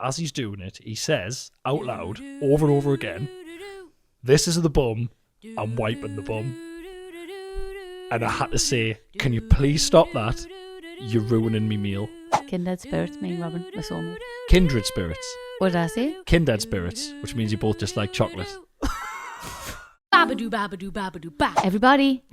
as he's doing it, he says out loud over and over again, "This is the bum. I'm wiping the bum." And I had to say, can you please stop that? You're ruining me meal. Kindred spirits, me and Robin, we're soulmates. Kindred spirits. What did I say? Kindred spirits, which means you both just like chocolate. Babadoo, babadoo, babadoo, ba. Everybody,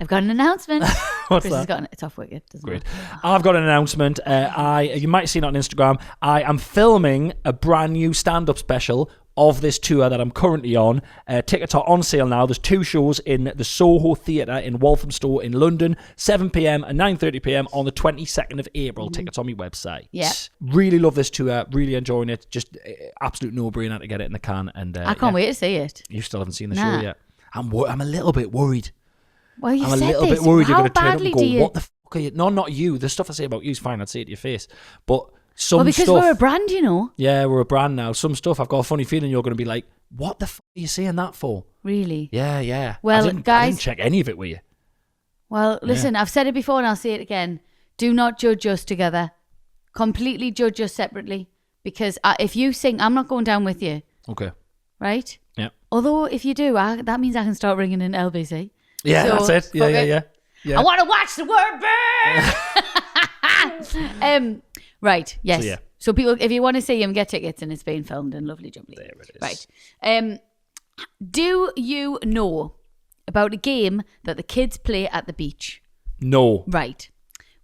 I've got an announcement. What's Chris that? has got it's off wicked. Great. I've got an announcement. You might have seen it on Instagram. I am filming a brand new stand-up special of this tour that I'm currently on. Tickets are on sale now. There's 2 shows in the Soho Theatre in Walthamstow in London, 7 p.m. and 9:30 p.m. on the 22nd of April. Tickets on my website. Yeah. Really love this tour. Really enjoying it. Just absolute no-brainer to get it in the can. And I can't wait to see it. You still haven't seen the show yet. I'm a little bit worried. Well, I'm a little bit worried you're going to turn up and go, what the fuck are you? No, not you. The stuff I say about you is fine. I'd say it to your face. But some because stuff... we're a brand, you know. Yeah, we're a brand now. Some stuff I've got a funny feeling you're going to be like, what the fuck are you saying that for? Really? Yeah. Well, I didn't check any of it with you. Well, listen, I've said it before and I'll say it again. Do not judge us together. Completely judge us separately. Because if you sing, I'm not going down with you. Okay. Right? Yeah. Although if you do, that means I can start ringing in LBC. Yeah, so, that's it. Yeah. I want to watch the word burn. Right. Yes. So people, if you want to see him, get tickets, and it's being filmed in lovely Jubilee. There it is. Right. Do you know about a game that the kids play at the beach? No. Right.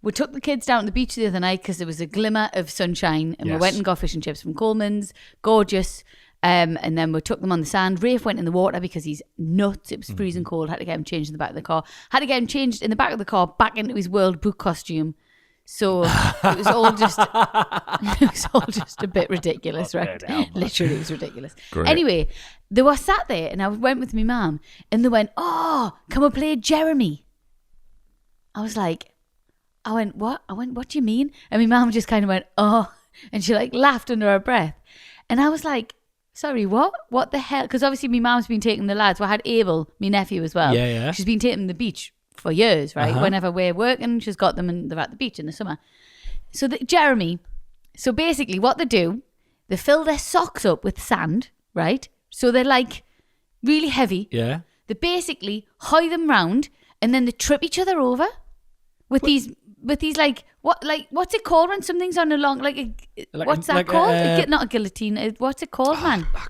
We took the kids down to the beach the other night because there was a glimmer of sunshine, and we went and got fish and chips from Coleman's. Gorgeous. And then we took them on the sand. Rafe went in the water because he's nuts. It was freezing cold. Had to get him changed in the back of the car. Had to get him changed in the back of the car back into his World Book costume. So it was all just a bit ridiculous, right? Literally, it was ridiculous. Great. Anyway, they were sat there, and I went with my mum, and they went, "Oh, can we play Jeremy?" I went, "What?" I went, "What do you mean?" And my mum just kind of went, "Oh," and she like laughed under her breath, and I was like, "Sorry, what? What the hell?" Because obviously my mum's been taking the lads. Well, I had Abel, my nephew, as well. Yeah. She's been taking them to the beach for years, right? Whenever we're working, she's got them and they're at the beach in the summer. So Jeremy, so basically what they do, they fill their socks up with sand, right? So they're like really heavy. Yeah. They basically hie them round and then they trip each other over with these what's it called when something's on a long what's that called? Not a guillotine. What's it called, man? I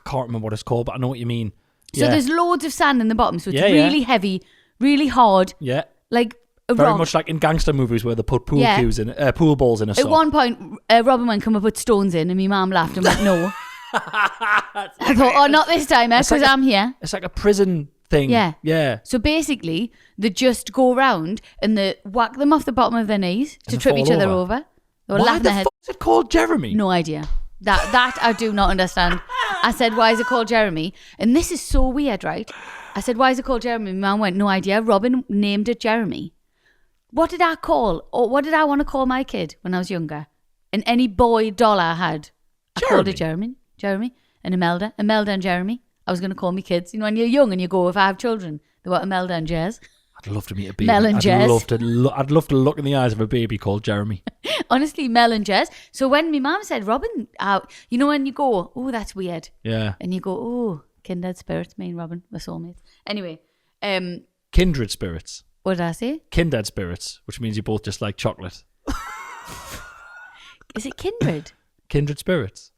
can't remember what it's called, but I know what you mean. So there's loads of sand in the bottom, so it's really heavy, really hard. Yeah. Like a very rock. much like in gangster movies where they put pool balls in a sock. At one point, Robin went, "Come and put stones in," and my mum laughed and went, "No." I thought, "Oh, not this time, because I'm here." It's like a prison thing. Yeah. So basically, they just go around and they whack them off the bottom of their knees to trip each other over. Why the fuck is it called Jeremy? No idea. That I do not understand. I said, "Why is it called Jeremy?" And this is so weird, right? I said, "Why is it called Jeremy?" My mum went, "No idea. Robin named it Jeremy." What did I call, or what did I want to call my kid when I was younger? And any boy doll I had, I called it Jeremy. And Imelda and Jeremy. I was going to call me kids. You know, when you're young and you go, if I have children, they were Imelda and Jez. I'd love to meet a baby. Mel and Jez. I'd love to look in the eyes of a baby called Jeremy. Honestly, Mel and Jez. So when my mum said Robin, you know when you go, "Oh, that's weird." Yeah. And you go, "Oh, kindred spirits, me and Robin, we're soulmates." Anyway. Kindred spirits. What did I say? Kindred spirits, which means you both just like chocolate. Is it kindred? Kindred spirits.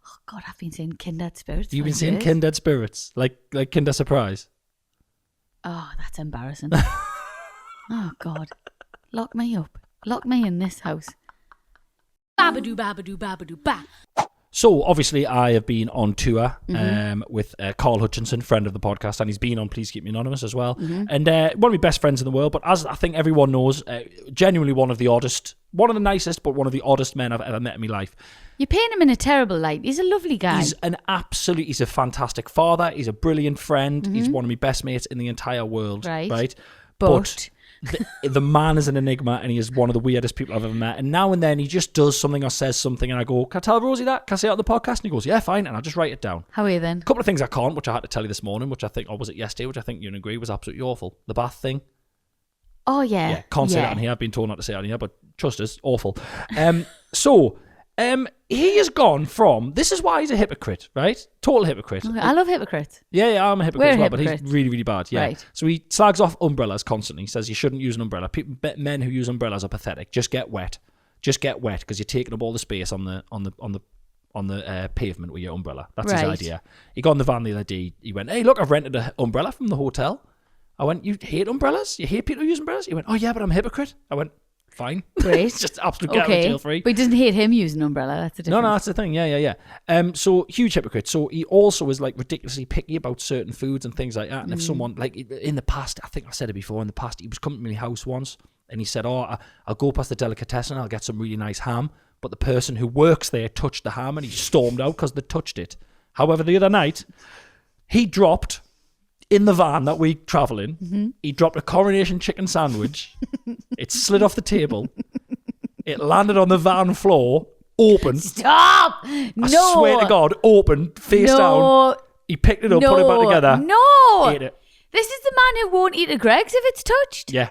Oh God, I've been saying kindred spirits. You've been saying kindred spirits, like Kinder Surprise. Oh, that's embarrassing. Oh God, lock me up. Lock me in this house. Babadoo, babadoo, babadoo, ba. So, obviously, I have been on tour with Carl Hutchinson, friend of the podcast, and he's been on Please Keep Me Anonymous as well. And one of my best friends in the world, but as I think everyone knows, genuinely one of the nicest, but one of the oddest men I've ever met in my life. You paint him in a terrible light. He's a lovely guy. He's a fantastic father. He's a brilliant friend. He's one of my best mates in the entire world. Right? But the man is an enigma, and he is one of the weirdest people I've ever met. And now and then he just does something or says something, and I go, "Can I tell Rosie that? Can I say it on the podcast?" And he goes, "Yeah, fine." And I just write it down. How are you then? A couple of things I can't, which I had to tell you this morning, which I think, or was it yesterday, which I think you'd agree was absolutely awful. The bath thing. Oh, yeah. Yeah, can't say that on here. I've been told not to say it on here, but trust us, awful. So He has gone from, this is why he's a hypocrite, right? Total hypocrite. Okay, I love hypocrites. Yeah, I'm a hypocrite We're as well, but hypocrites. he's really, really bad. Yeah. Right. So he slags off umbrellas constantly. He says you shouldn't use an umbrella. Men who use umbrellas are pathetic. Just get wet. Just get wet because you're taking up all the space on the pavement with your umbrella. That's his idea. He got in the van the other day. He went, "Hey, look, I've rented an umbrella from the hotel." I went, "You hate umbrellas? You hate people who use umbrellas?" He went, "Oh yeah, but I'm a hypocrite." I went, "Fine." Great. It's just absolute get out of jail free. But he doesn't hate him using an umbrella. That's the difference. No, that's the thing. Yeah. So huge hypocrite. So he also is like ridiculously picky about certain foods and things like that. And if someone, like in the past, I think I said it before, in the past, he was coming to my house once and he said, "Oh, I'll go past the delicatessen, I'll get some really nice ham." But the person who works there touched the ham and he stormed out because they touched it. However, the other night, he dropped in the van that we travel in, he dropped a coronation chicken sandwich. It slid off the table. It landed on the van floor, open. Stop! I swear to God, open, face down. He picked it up, put it back together. No! Ate it. This is the man who won't eat a Greg's if it's touched. Yeah.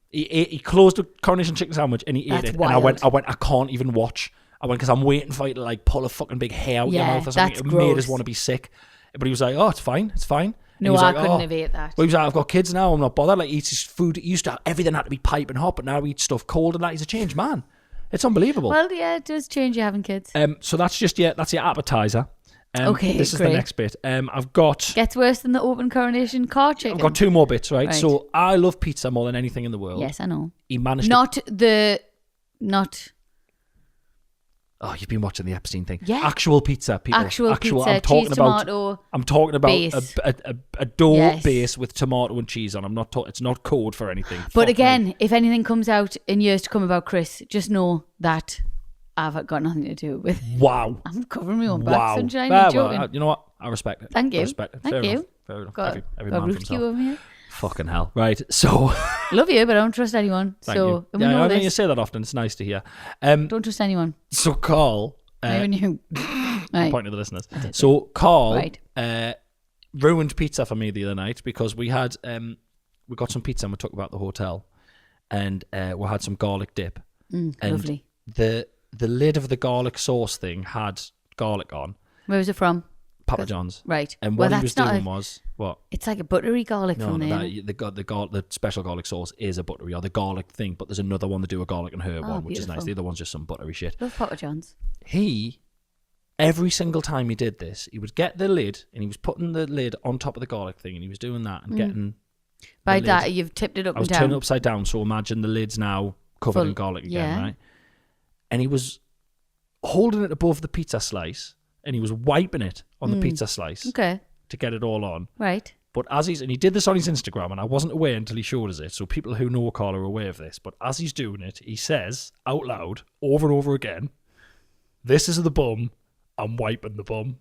He closed the coronation chicken sandwich and he ate it. Wild. And I went, I can't even watch. I went, because I'm waiting for you to like pull a fucking big hair out your mouth or something. That's It made gross. us want to be sick. But he was like, "Oh, it's fine. It's fine." No, was I like, couldn't have ate that. Well, he was like, "I've got kids now. I'm not bothered." Like, he eats his food. He used to have everything had to be piping hot, but now he eats stuff cold and that. He's a changed man. It's unbelievable. Well, yeah, it does change you having kids. So that's that's your appetizer. Okay, This is great. the next bit. I've got Gets worse than the open coronation car chicken. I've got two more bits, right? Right. So I love pizza more than anything in the world. Yes, I know. He managed Not. Oh, you've been watching the Epstein thing. Yeah. Actual pizza, people. Actual pizza, I'm talking cheese, about. tomato I'm talking about base. a dough Yes. base with tomato and cheese on. I'm not. It's not code for anything. But Fuck again, me. if anything comes out in years to come about Chris, just know that I've got nothing to do with. Wow. I'm covering my own back, Wow. sunshine. Ah, I'm joking. well, you know what? I respect it. Thank you. I respect it. Thank Fair you. enough. Fair enough. Got Every a man for roof queue himself. over here. Fucking hell. Right. So. Love you, but I don't trust anyone. Thank so you. and we Yeah, know I know you this. say that often. It's nice to hear. Don't trust anyone. So Carl. Even you. Right. Point to the listeners. So Carl Right. ruined pizza for me the other night because we had we got some pizza and we talked about the hotel and we had some garlic dip. And Lovely. the lid of the garlic sauce thing had garlic on. Where was it from? Papa John's. Right. And well, what he was that's not doing was what? It's like a buttery garlic No, from no, there. the special garlic sauce is a buttery or the garlic thing, but there's another one to do a garlic and herb one, which is nice. Beautiful. The other one's just some buttery shit. Love Papa John's. He, every single time he did this, he would get the lid and he was putting the lid on top of the garlic thing and he was doing that and getting. By the that, lid. you've tipped it up I was and down. turning it upside down, so imagine the lid's now covered Full- in garlic again, yeah. right? And he was holding it above the pizza slice and he was wiping it on the pizza slice Okay. to get it all on. Right. But and he did this on his Instagram, and I wasn't aware until he showed us it. So people who know Carl are aware of this. But as he's doing it, he says out loud over and over again, "This is the bum. I'm wiping the bum."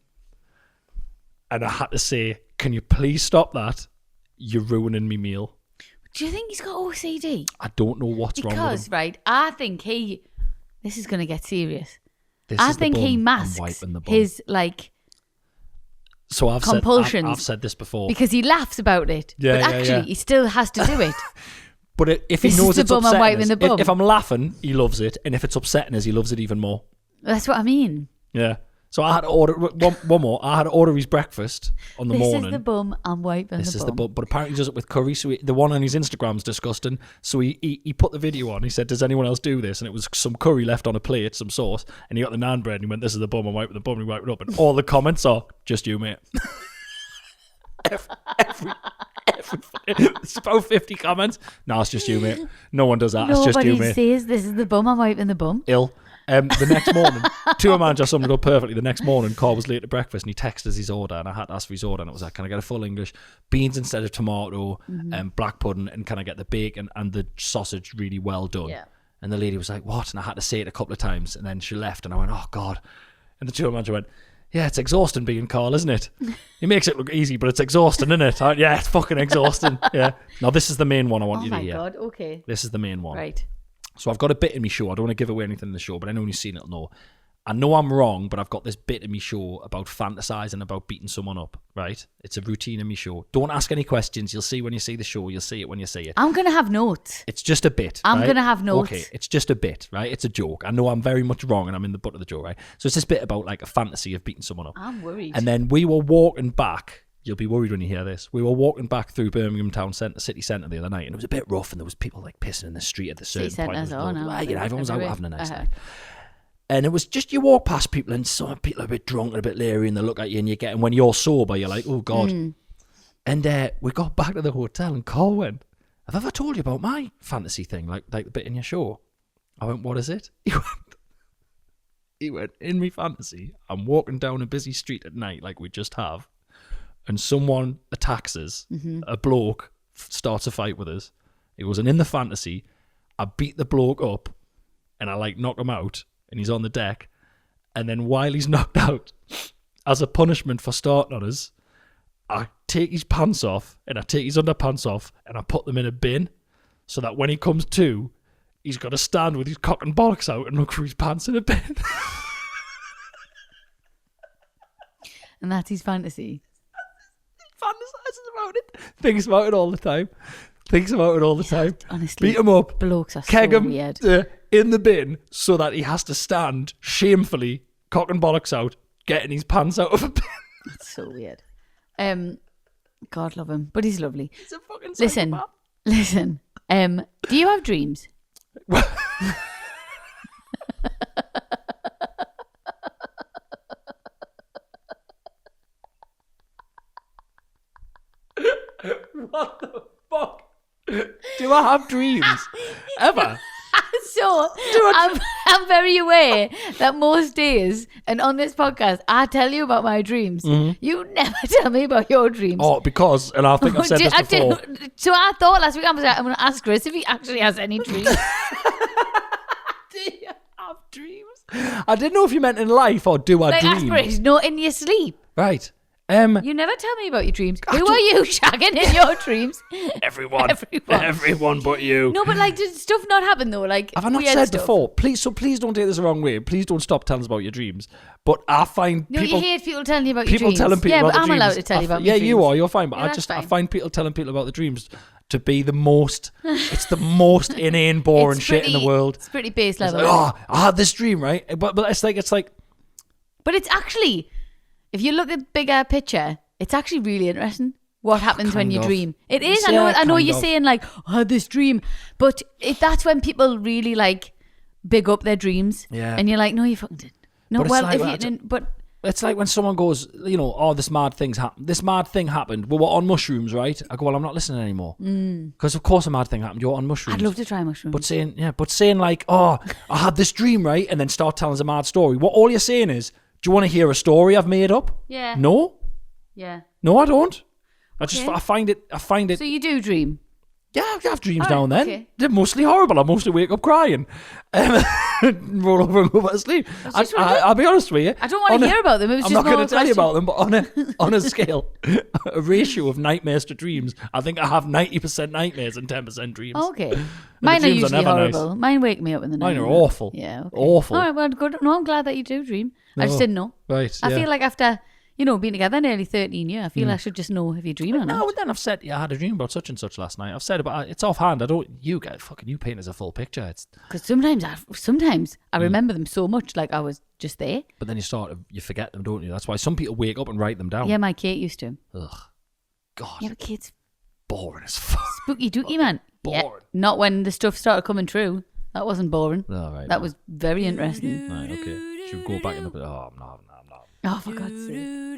And I had to say, "Can you please stop that? You're ruining me meal." Do you think he's got OCD? I don't know what's wrong with Because, him. right, I think he. This is going to get serious. This I is the think bum, he I'm masks wiping the bum. his, like, So I've compulsions. I've said this before. because he laughs about it. Yeah, but yeah, actually, yeah. he still has to do it. But if he This knows is the it's bum, I'm upsetting wiping us, the bum. if I'm laughing, he loves it, and if it's upsetting us, he loves it even more. That's what I mean. Yeah. So I had to order one more. I had to order his breakfast on the This morning. is the bum, I'm wiping This the is bum. the bum, but apparently he does it with curry. So the one on his Instagram's disgusting. So he put the video on. He said, "Does anyone else do this?" And it was some curry left on a plate, some sauce, and he got the naan bread. And he went, "This is the bum. I'm wiping the bum." And he wiped it up, and all the comments are just you, mate. every it's about 50 comments. No, it's just you, mate. No one does that. It's just you, Nobody mate. says this is the bum, I'm wiping the bum. Ill. The next morning, two man just summed it up perfectly. The next morning, Carl was late to breakfast and he texted us his order, and I had to ask for his order, and it was like, "Can I get a full English, beans instead of tomato, black pudding, and can I get the bacon and the sausage really well done?" Yeah. And the lady was like, "What?" And I had to say it a couple of times, and then she left, and I went, "Oh God." And the two manager went, "Yeah, it's exhausting being Carl, isn't it? He makes it look easy, but it's exhausting, isn't it?" I went, "Yeah, it's fucking exhausting." Yeah. Now this is the main one I want Oh you to my hear. God, okay. This is the main one. Right. So I've got a bit in my show. I don't want to give away anything in the show, but anyone who's seen it will know. I know I'm wrong, but I've got this bit in me show about fantasizing about beating someone up, right? It's a routine in me show. Don't ask any questions. You'll see when you see the show. You'll see it when you see it. I'm going to have notes. It's just a bit. I'm right? going to have notes. Okay, it's just a bit, right? It's a joke. I know I'm very much wrong and I'm in the butt of the joke, right? So it's this bit about like a fantasy of beating someone up. I'm worried. And then we were walking back. You'll be worried when you hear this. We were walking back through Birmingham town centre, city centre the other night, and it was a bit rough, and there was people like pissing in the street at the certain City point. centres are now. Everyone's out having a nice Uh-huh. night. And it was just, you walk past people and some people are a bit drunk and a bit leery and they look at you and you get, and when you're sober, you're like, oh God. And we got back to the hotel and Carl went, have I ever told you about my fantasy thing, like the bit in your show? I went, what is it? He went, in me fantasy, I'm walking down a busy street at night like we just have, and someone attacks us, a bloke starts a fight with us. It was in the fantasy, I beat the bloke up and I like knock him out, and he's on the deck, and then while he's knocked out, as a punishment for starting on us, I take his pants off and I take his underpants off and I put them in a bin so that when he comes to, he's got to stand with his cock and bollocks out and look for his pants in a bin. And that's his fantasy. Fantasizes about it. Thinks about it all the time. Honestly, Beat him up. blokes are Keg so him weird. In the bin so that he has to stand shamefully, cock and bollocks out, getting his pants out of a bin. That's so weird. God love him, but he's lovely. He's a fucking psychopath. Listen. Do you have dreams? What the fuck? Do I have dreams? Ever? So I'm very aware that most days, and on this podcast, I tell you about my dreams. You never tell me about your dreams. Oh, because, and I think I've said this before. So I thought last week I was like, I'm going to ask Chris if he actually has any dreams. Do you have dreams? I didn't know if you meant in life or do I Like dream. aspirations, not in your sleep. Right. You never tell me about your dreams. Who are you shagging in your dreams? Everyone but you. No, but like, did stuff not happen though? Like, Have I not weird said stuff? before? Please don't take this the wrong way. Please don't stop telling us about your dreams. But I find No, people, you hate people telling you about your people dreams. telling people yeah, about but the I'm dreams. allowed to tell you about my dreams. Yeah, you are. You're fine. But Yeah, that's I fine. find people telling people about the dreams to be the most. It's the most inane, boring shit in the world. It's pretty base It's level. like, oh, I had this dream, right? But it's like. But it's actually, if you look at bigger picture, it's actually really interesting what happens when you Kind of. dream. It is. Yeah, I know kind you're of. saying like, I had this dream, but that's when people really like big up their dreams. Yeah. And you're like, no, you fucking didn't. No, But it's well, like if you that. didn't, but It's like when someone goes, oh, this mad thing happened. We were on mushrooms, right? I go, well, I'm not listening anymore. Because of course a mad thing happened. You're on mushrooms. I'd love to try mushrooms. But saying like, oh, I had this dream, right? And then start telling us a mad story. What all you're saying is, do you want to hear a story I've made up? Yeah. No, Yeah. I don't. Okay. I find it. So you do dream? Yeah, I have dreams All now right, and then. okay. They're mostly horrible. I mostly wake up crying. Roll over and go back to sleep. That's just what I do. I'll be honest with you. I don't want to hear about them. It was I'm just not going more to tell you question. about them, but on a scale, a ratio of nightmares to dreams, I think I have 90% nightmares and 10% dreams. Okay. Mine are dreams are usually never nice. horrible. Mine wake me up in the night. Mine are awful. Yeah. Okay. Awful. All right. Well, good. No, I'm glad that you do dream. I just No. didn't know. Right. I yeah. feel like after being together nearly 13 years, I feel I should just know if you dream or No, not. but then I've said, I had a dream about such and such last night. I've said about it's offhand. You paint as a full picture. It's, Because sometimes I remember them so much, like I was just there. but then you forget them, don't you? That's why some people wake up and write them down. Yeah, my Kate used to. Ugh. God, Yeah, but Kate's boring as fuck. spooky dooky, man. Yeah, Boring. not when the stuff started coming true. That wasn't boring. All right. That was very interesting. Right, okay. Should we go back in the... Oh, I'm not. Oh, for God's sake.